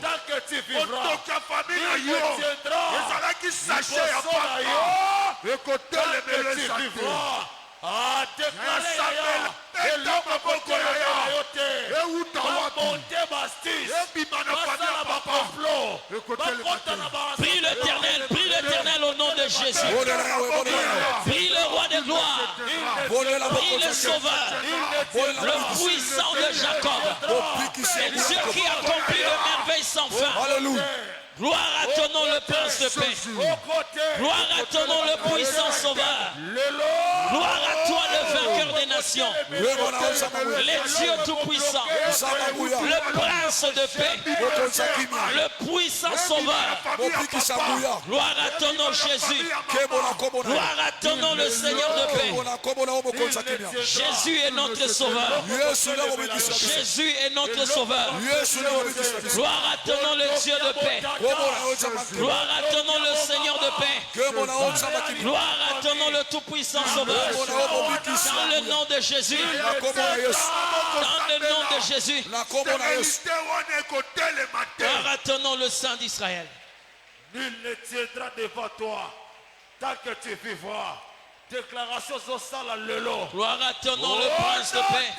Tant que tu vivras, prie l'Éternel, prie l'Éternel au nom de Jésus. Prie le roi de gloire, prie le sauveur, le puissant de Jacob, c'est Dieu qui accomplit de merveilles sans fin. Gloire à ton nom, le prince de paix. Gloire à ton nom, le puissant sauveur. Gloire à toi, le vainqueur des nations. Les dieux tout-puissants. Le prince de paix. Le puissant sauveur. Gloire à ton nom, Jésus. Gloire à ton nom, le Seigneur de paix. Jésus est notre sauveur. Jésus est notre sauveur. Gloire à ton nom, le Dieu de paix. Gloire à ton nom, le Seigneur de paix. Gloire à ton nom, le tout-puissant sauveur. Dans le nom de Jésus. Dans le nom de Jésus. Gloire à ton nom, le Saint d'Israël. Nul ne tiendra devant toi tant que tu vivras. Déclaration sociale à l'élo. Gloire à ton nom, le prince de paix.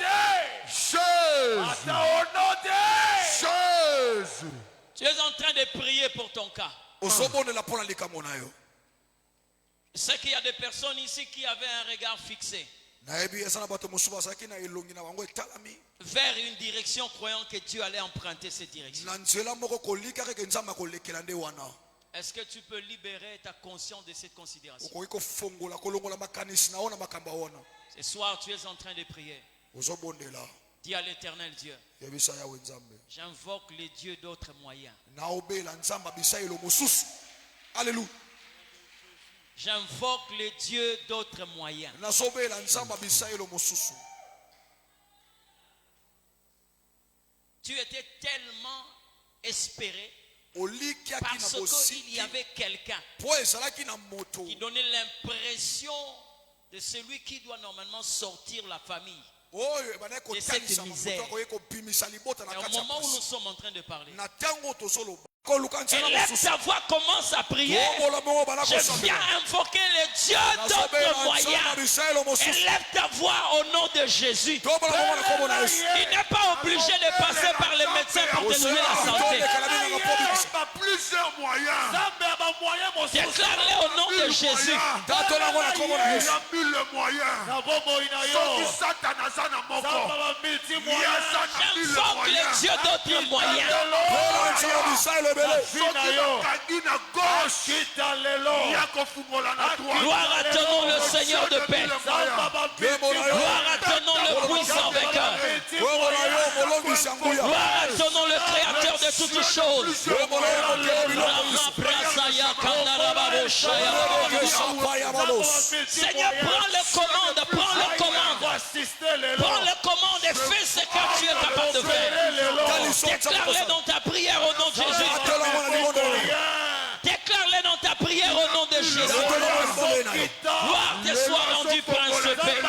Tu es en train de prier pour ton cas. C'est qu'il y a des personnes ici qui avaient un regard fixé vers une direction, croyant que Dieu allait emprunter cette direction. Est-ce que tu peux libérer ta conscience de cette considération? Ce soir, tu es en train de prier. Dis à l'Éternel Dieu: j'invoque les dieux d'autres moyens. Alléluia. J'invoque les dieux d'autres moyens. Tu étais tellement espérer parce qu'il y avait quelqu'un qui donnait l'impression de celui qui doit normalement sortir la famille de cette misère. Et au moment où nous sommes en train de parler, élève ta voix, commence à prier. Je viens invoquer le Dieu d'autres moyens. Élève ta voix au nom de Jésus. Il n'est pas obligé de passer par les médecins pour te donner la santé. Déclare-le au nom de Jésus. J'invoque le Dieu d'autres moyens. Gloire à ton nom, le Seigneur de paix. Gloire à ton nom, le puissant vainqueur. Gloire à ton nom, le créateur de toutes choses. Seigneur, prends le commande, prends le commande. Prends le commande et fais ce que tu es capable de faire. Déclare-le dans ta prière au nom de Jésus. Déclare-le dans ta prière au nom de Jésus. Gloire te soit rendue, prince de paix.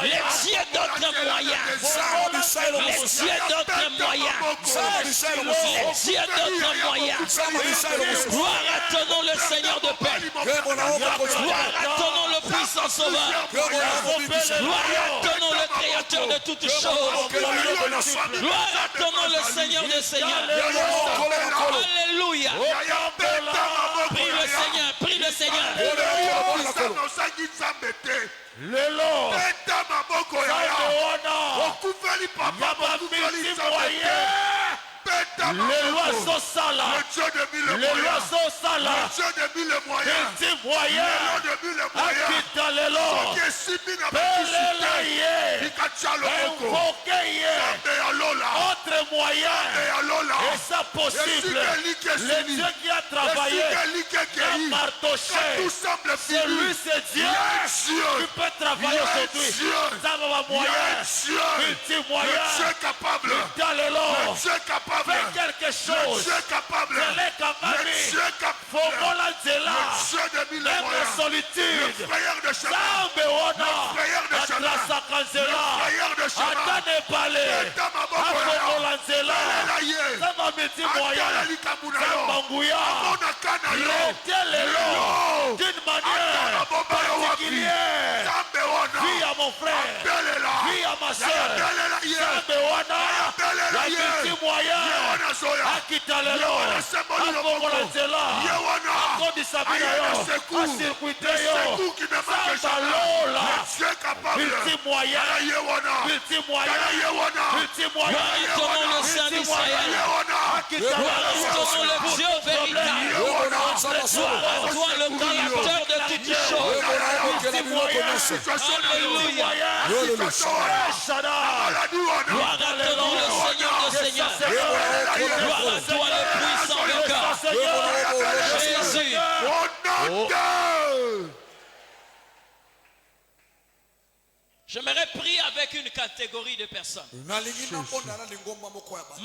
Les dieux d'autres moyens. Les dieux d'autres moyens. Les dieux d'autres moyens. Gloire à ton nom, le Seigneur de paix. Gloire à ton nom, le puissant sauveur. Gloire à ton nom, le créateur de toutes choses. Gloire à ton nom, le Seigneur des seigneurs. Alléluia. Prie le Seigneur, prie le Seigneur. Le l'oiseau sala, le l'oiseau sala, petit moyen, akita lelo, pelelaye, invoqueye, autre moyen, et ça possible, le Dieu qui a travaillé, qui a martoché, celui c'est Dieu, qui peut travailler aujourd'hui, ça va moyen, petit moyen, lelo, fais quelque chose. Dieu est capable. Même la solitude. Le frère de Shama. D'une manière particulière. Vie à mon frère. Vie à ma soeur. Akitalelo, Akomolatela, Akodisabinayo, Asirkuiteyo, Sambalola, multi moyen, multi moyen, multi moyen, le Saint d'Israël, Akitalelo, le Dieu véritable, toi le créateur de toutes choses, multi moyen, alléluia, gloire à ton nom, le Seigneur de Seigneurs. Gloire à toi le puissant vainqueur. Jésus. J'aimerais prier avec une catégorie de personnes.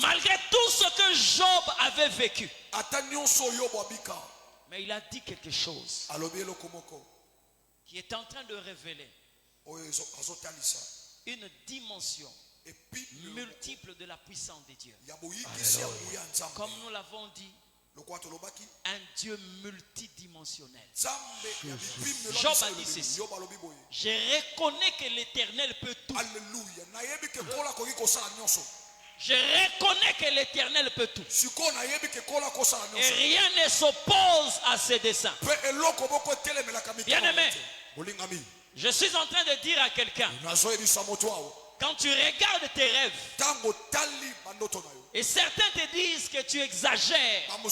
Malgré tout ce que Job avait vécu. Mais il a dit quelque chose qui est en train de révéler une dimension multiple de la puissance de Dieu. Comme nous l'avons dit, un Dieu multidimensionnel. Job a dit ceci: je reconnais que l'Éternel peut tout. Je reconnais que l'Éternel peut tout. Et rien ne s'oppose à ses desseins. Bien-aimé, je suis en train de dire à quelqu'un, quand tu regardes tes rêves, et certains te disent que tu exagères, à un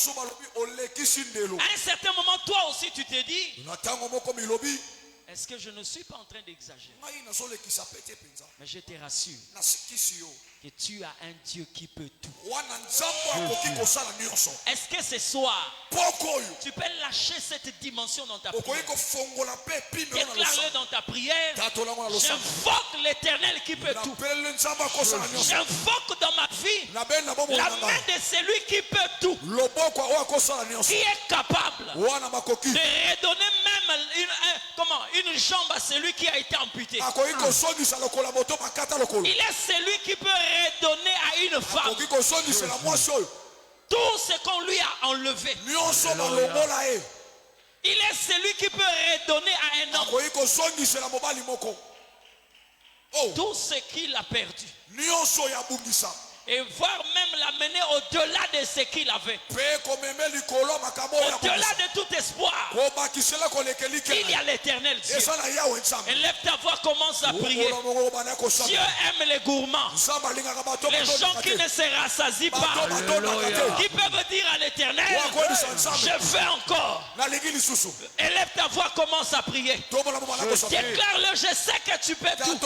certain moment, toi aussi tu te dis, est-ce que je ne suis pas en train d'exagérer? Mais je te rassure, que tu as un Dieu qui peut tout. Est-ce que ce soir, tu peux lâcher cette dimension dans ta prière? Déclare-le dans ta prière. J'invoque l'Éternel qui peut tout. J'invoque dans ma vie la main de celui qui peut tout, qui est capable de redonner même une jambe à celui qui a été amputé. Il est celui qui peut redonner à une femme tout ce qu'on lui a enlevé. Il est celui qui peut redonner à un homme tout ce qu'il a perdu. Et voir même l'amener au-delà de ce qu'il avait. Au-delà de tout espoir. Il y a l'Éternel Dieu. Et lève ta voix, commence à prier. Dieu aime les gourmands. Les gens qui ne se rassasient pas. Qui peuvent dire à l'Éternel, je fais encore. Et lève ta voix, commence à prier. Déclare-le, je sais que tu peux tout.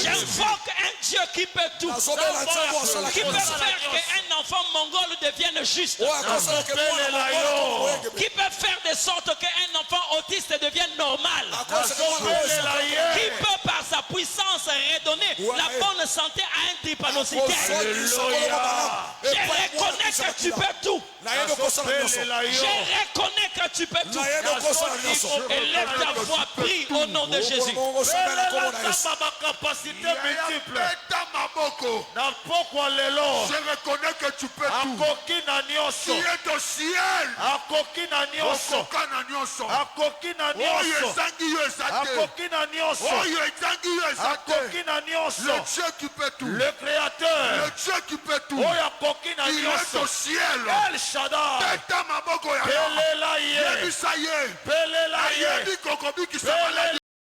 J'invoque un Dieu qui peut tout. Qui peut faire qu'un enfant mongol devienne juste. Qui peut faire de sorte qu'un enfant autiste devienne normal. Qui peut par sa puissance redonner la bonne santé à un trypanositaire. Je reconnais que tu peux tout. Je reconnais que tu peux tout. Et lève ta voix, prie au nom de Jésus. Je reconnais que tu peux tout. Qui est au ciel. Le Dieu qui peut tout. Le Créateur. Le Dieu qui peut tout. Il est au ciel. El Shaddai.